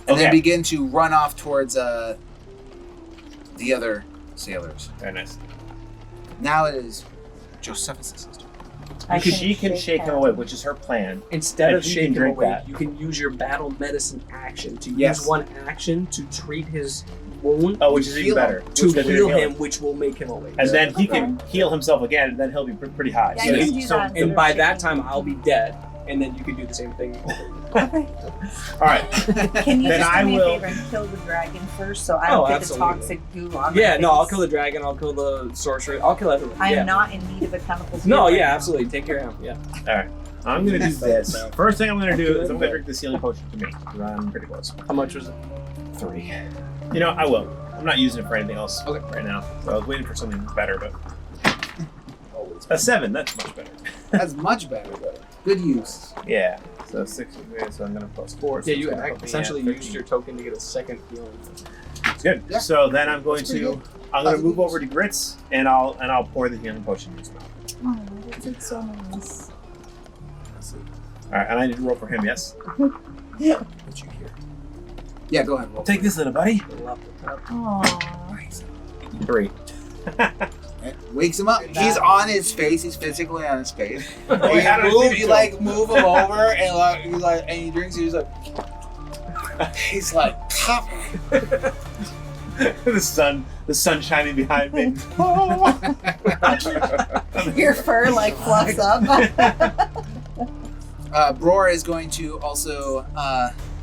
And then
Okay.
begin to run off towards the other sailors.
Very nice.
Now it is Josephus' sister.
She can shake him away, which is her plan.
Instead
And
of
he can
shaking him
drink
away,
that.
you can use your battle medicine action to
Yes.
use one action to treat his wound.
Oh, which is even
Heal him.
better.
To
Which
heal
will
him, which will make him awake.
And then he
Okay.
can heal himself again, and then he'll be pretty high.
Yeah,
So
you
he-
can do
So,
that.
and by that time, I'll be dead, and then you can do the same thing.
Okay.
all right.
Can you
Then
just
I
do me
will-
a favor and kill the dragon first so I
Oh,
don't get
absolutely.
the toxic goo on
Yeah,
my
no, I'll
face?
kill the dragon. I'll kill the sorcerer. I'll kill everyone.
I am
yeah.
not in need of a chemical heal
No,
right
yeah,
now.
absolutely. Take care of him. Yeah.
I'm gonna do this. First thing I'm gonna do is I'm gonna
Okay.
drink the healing potion to me, because I'm pretty close.
How much was it?
3. You know, I will. I'm not using it for anything else
Okay.
right now. So I was waiting for something better, but a 7. That's much better.
That's much better. Good use.
Yeah. So 6. So I'm gonna plus 4. So
Yeah,
it's
you
gonna put me at
essentially
13.
used your token to get a second healing.
It's good.
Yeah.
So then I'm going
That's pretty
to
good.
I'm gonna move over to Grits and I'll pour the healing potion in his mouth.
Oh, that's like so nice.
Alright, and I need to roll for him, yes?
What you hear? Yeah, go ahead. Roll.
Take this little buddy.
Aww.
3.
Okay. Wakes him up. He's on his face. He's physically on his face.
Oh,
And
how do I
you move,
do
you
it?
like move him over, and he drinks. He's like, pop.
the sun shining behind me.
Your fur like fluffs up.
Bror is going to also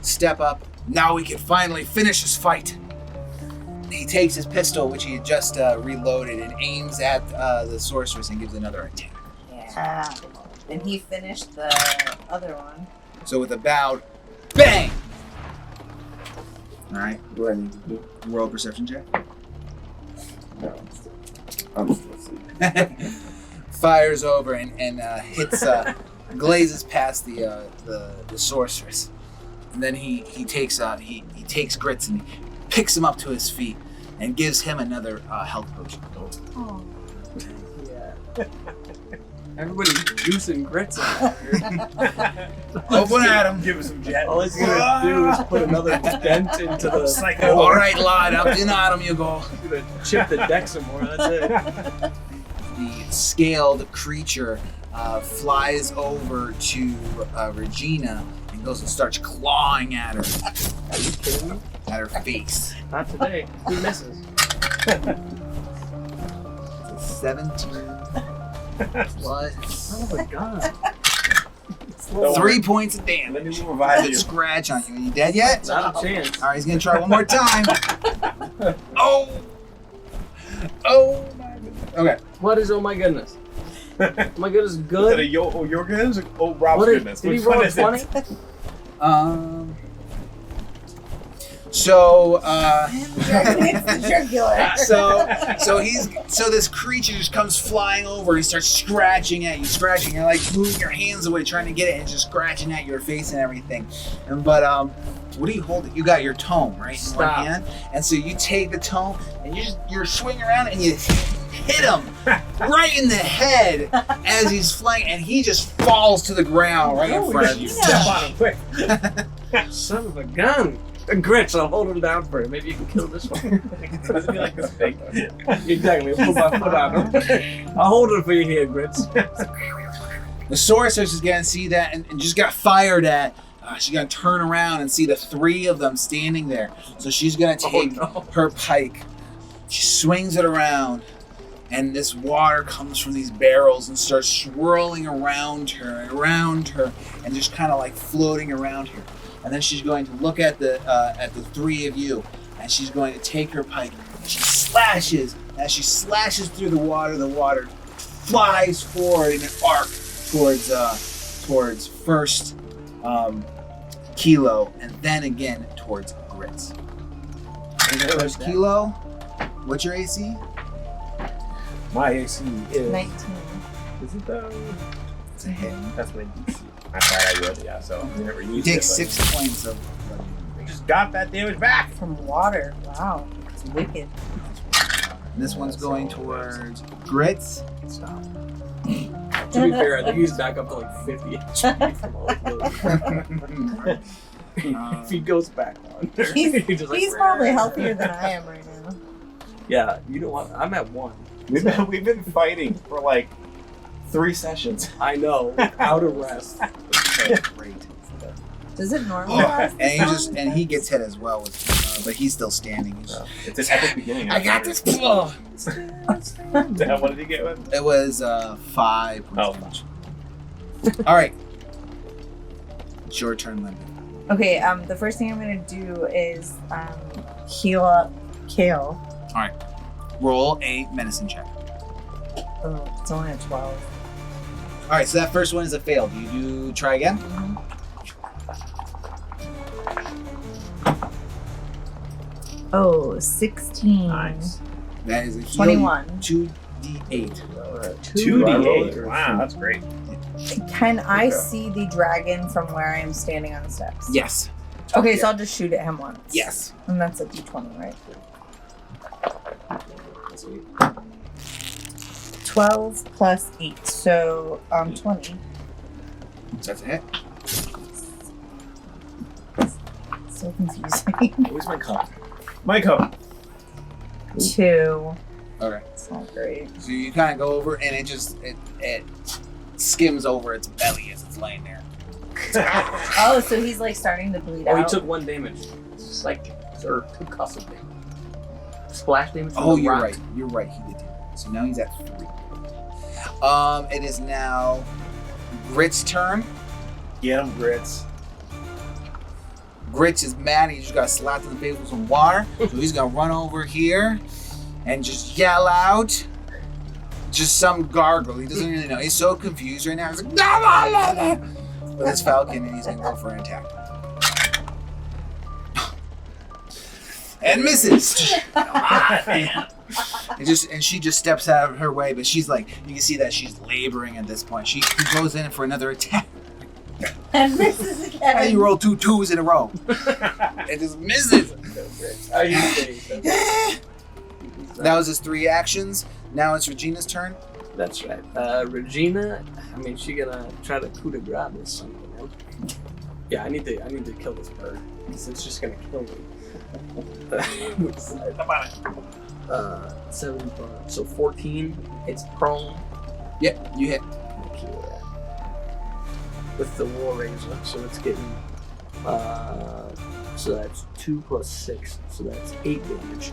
step up. Now we can finally finish this fight. He takes his pistol, which he had just reloaded, and aims at the sorceress and gives another attack.
Yeah. And he finished the other one.
So with a bowed, bang! All right,
What do I need to do?
roll a perception check.
No. I'm still asleep.
Fires over and hits, glazes past the sorceress, and then he takes Grits and he picks him up to his feet and gives him another health potion.
Oh.
Yeah. Everybody's juicing Grits out here.
Open at him.
Give us some jet.
All he's gonna do is put another dent into the
Psycho.
All right, lad, up and at him you go.
He's gonna chip the deck some more. That's it.
The scaled creature flies over to Regina and goes and starts clawing at her.
Are you kidding me?
At her face.
Not today. He misses.
It's a 17 plus
Oh my god.
3 points of
Let
damage.
me revive
Good
you.
scratch on you. Are you dead yet?
Not a chance.
All right, he's gonna try one more time. Oh! Oh my goodness. Okay.
What is oh my goodness? Oh my goodness,
Is it a
good.
your goodness or oh Rob's
What is,
goodness?
did he
Which
roll
one
a
is it?
20?
So
It's the jugular.
so this creature just comes flying over and he starts scratching at you, scratching. You're like moving your hands away, trying to get it, and it's just scratching at your face and everything. But what do you hold? You got your tome right in
Stop.
one hand, and so you take the tome and you're swinging around and you hit him right in the head as he's flying, and he just falls to the ground right in front of you.
Step on him quick. Son of a gun. Grits, I'll hold him down for you. Maybe you can kill this one.
Doesn't he like this big?
Exactly. Put my foot on him. I'll hold it for you here, Grits.
The sorceress is gonna see that and just got fired at. She's gonna turn around and see the 3 of them standing there. So she's gonna take her pike. She swings it around, and this water comes from these barrels and starts swirling around her, and just kind of like floating around her. And then she's going to look at the 3 of you, and she's going to take her pike. And she slashes. As she slashes through the water flies forward in an arc towards first Kilo, and then again towards Grits. First Kilo, what's your AC?
My AC is.
19.
Is it though?
It's a hit.
That's my DC. I thought I would, yeah. So we never
You
used
take
it.
6 points of.
We just got that damage back.
From water. Wow. It's wicked.
This one's going towards Grits.
Stop.
To be fair, I think he's back up to like 50 HP from all of those. If he goes back on.
He's probably healthier than I am right now.
Yeah, you know what? I'm at 1.
We've been fighting for like 3 sessions.
I know, out of rest.
Great.
Does it normally last?
And he gets hit as well, but he's still standing.
It's an epic beginning.
I got this.
What did he get with?
It was 5 points
Oh.
damage. All right. It's your turn, Linda.
Okay, the first thing I'm gonna do is heal up Kale.
All right. Roll a medicine check.
Oh, it's only a 12.
All right, so that first one is a fail. Do you do try again?
Oh, 16.
Nice.
That is a heal.
21.
2d8.
Alright.
2d8.
2d8. Wow, that's great.
Can I
Okay.
see the dragon from where I am standing on the steps?
Yes.
Okay, so I'll just shoot at him once.
Yes.
And that's a d20, right? 12 plus 8, so 20.
That's a hit.
So confusing.
Where's my cup? My cup.
2.
Okay.
It's not great.
So you kind of go over, and it skims over its belly as it's laying there.
Oh, so he's like starting to bleed
Oh, he
out.
took 1 damage. It's like, or 2 concussive damage. Splash damage from
Oh,
the
you're
rock.
right. You're right. He did. So now he's at 3. It is now Grit's turn.
Get him, Grits.
Grit's is mad. He just got slapped in the face with some water. So he's gonna run over here and just yell out. Just some gargle. He doesn't really know. He's so confused right now. He's like, no, no, no, no. With his falcon, and he's gonna go for an attack. And misses. And she just steps out of her way, but she's like, you can see that she's laboring at this point. She goes in for another attack.
And misses
And
again.
you roll 2 2s in a row. It just misses.
Are you safe?
That was his 3 actions. Now it's Regina's turn.
That's right. Regina, I mean, she gonna try to coup de grace this something. Else. Yeah, I need to kill this bird because it's just gonna kill me. 7, so 14. It's prone.
Yep, you hit.
With the war razor, so it's getting. So that's 2 plus 6, so that's 8 damage.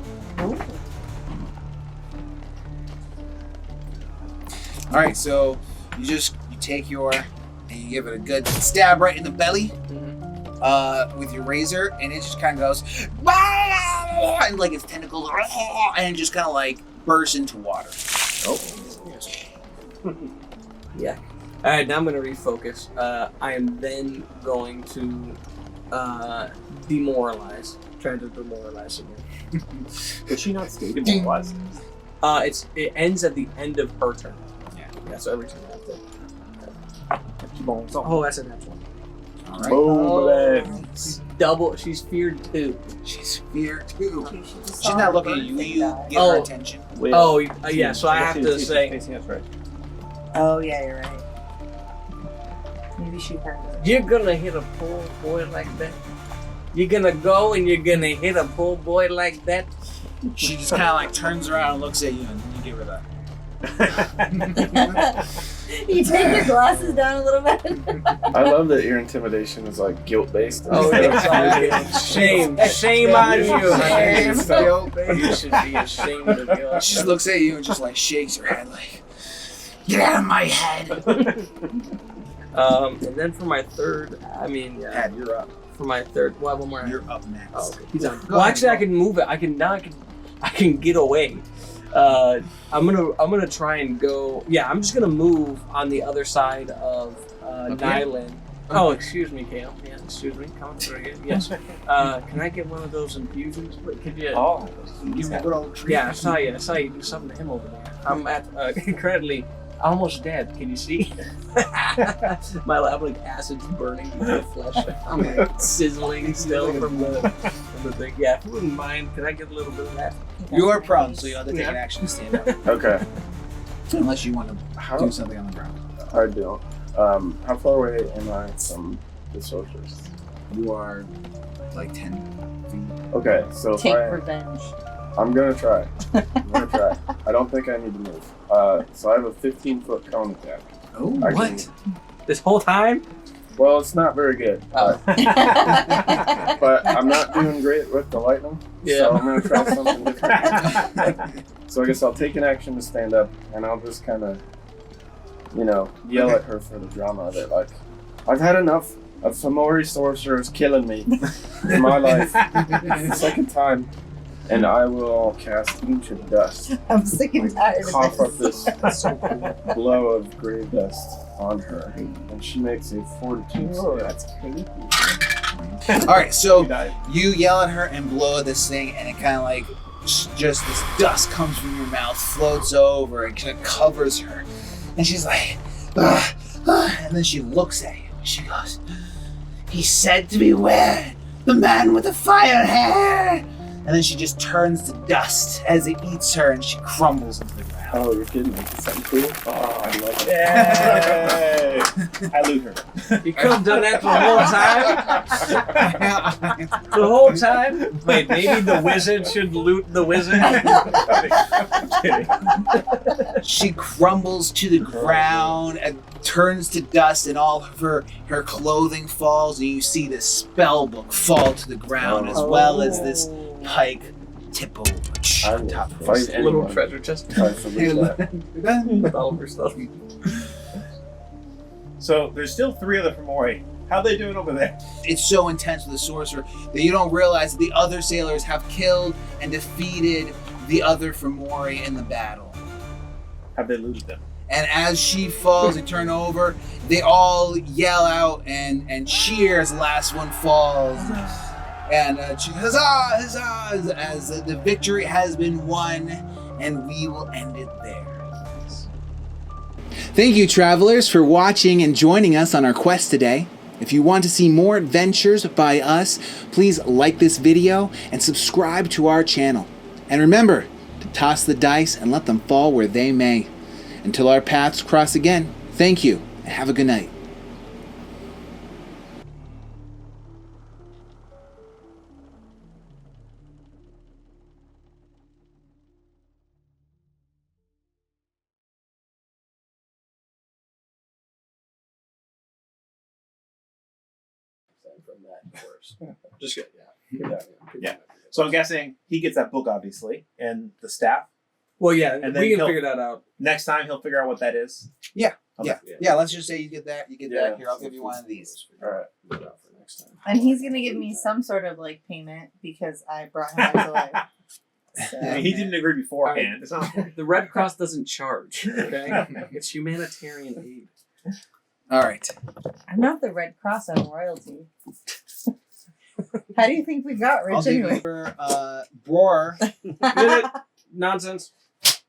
All right, so you take your and you give it a good stab right in the belly with your razor, and it just kind of goes and like its tentacles and it just kind of like bursts into water. Oh,
Yeah. All right, now I'm gonna refocus. I am then going to demoralize. Trying to demoralize again.
Did she not state it was?
It ends at the end of her turn.
Yeah.
So every turn after. Oh, that's a natural.
all right.
Boom.
She's feared 2.
She's feared too.
Okay, she just
She's
saw
not
the
looking at
bird
you.
thing
You
die.
give her attention.
Wait.
Oh, yeah. So I have to say,
Facing us, right?
Oh, yeah, you're right. Maybe she heard it.
you're gonna hit a poor boy like that. You're gonna go and you're gonna hit a poor boy like that.
She just kind of like turns around and looks at you, and you give her that.
You take your glasses down a little bit.
I love that your intimidation is like guilt based.
Oh, shame on you.
Shame.
You should be ashamed of yourself.
She just looks at you and just like shakes her head like, get out of my head.
And then for my third,
Pat, you're up.
For my third, well, one more.
You're up next.
Oh, okay. He's on.
Go
Well,
ahead,
actually, I
bro.
can move it. I can get away. I'm gonna try and go. Yeah, I'm just gonna move on the other side of Nyland. Oh, excuse me, Kale. Yeah, excuse me. Coming through here. Yes. Can I get one of those infusions? Could you?
Oh,
Give me a good old treat.
Yeah, I saw you do something to him over there. I'm at currently almost dead. Can you see? I'm like acid's burning my flesh. I'm like sizzling still from the thing. Yeah, if you wouldn't mind, can I get a little bit of that?
You are prone, so you have to take an action to stand up.
Okay.
Unless you want to
How
do something on the ground.
I don't. How far away am I from the soldiers?
You are like 10 feet.
Okay, so if
Take revenge.
I'm gonna try. I don't think I need to move. So I have a 15-foot cone attack.
Oh,
I
what?
This whole time?
Well, it's not very good.
Oh.
But I'm not doing great with the lightning.
Yeah.
So I'm going to try something different. So I guess I'll take an action to stand up, and I'll just kind of, yell at her for the drama of it. Like, I've had enough of FeaMori sorcerers killing me in my life. It's the second time. And I will cast Ancient Dust.
I'm sick and tired
Cough
of
up
this.
this blow of grave dust on her. And she makes a fortitude
Whoa,
save.
that's creepy.
All right, so
She died.
you yell at her and blow this thing, and it kind of like just this dust comes from your mouth, floats over, and kind of covers her. And she's like, "Ugh, ugh," and then she looks at you. She goes, "He said to beware the man with the fire hair." And then she just turns to dust as it eats her, and she crumbles into the ground.
Oh, you're kidding me. Is something cool? Oh, I love it.
Yay! I loot her.
You could have done that the whole time. The whole time? Wait, maybe the wizard should loot the wizard? I'm kidding.
She crumbles to the ground and turns to dust, and all of her clothing falls, and you see this spell book fall to the ground, as well as this pike tip over
I
on
will
top of
fight
her.
Little
anyone.
treasure chest.
Try to loot that.
With all of her stuff.
So there's still 3 of the FeaMori. How they doing over there?
It's so intense with the sorcerer that you don't realize that the other sailors have killed and defeated the other FeaMori in the battle.
Have they looted them?
And as she falls and turn over, they all yell out and cheer as the last one falls. And she huzzah, huzzah, as the victory has been won, and we will end it there. Thank you, travelers, for watching and joining us on our quest today. If you want to see more adventures by us, please like this video and subscribe to our channel. And remember to toss the dice and let them fall where they may. Until our paths cross again, thank you and have a good night.
From that course.
Just good.
Yeah.
Yeah. So I'm guessing he gets that book, obviously, and the staff.
Well, yeah,
And then
we can
he'll-
figure that out.
Next time he'll figure out what that is.
Yeah.
Okay.
Yeah, let's just say you get that, you get
Yeah.
that. Here, I'll give you one of these.
All right.
And he's gonna give me some sort of like payment because I brought him back to life. So.
I mean, he didn't agree beforehand. It's not.
The Red Cross doesn't charge, okay? It's humanitarian aid.
All right.
I'm not the Red Cross, I'm royalty. How do you think we got
I'll
rich
give
anyway?
you your Broer.
Nonsense.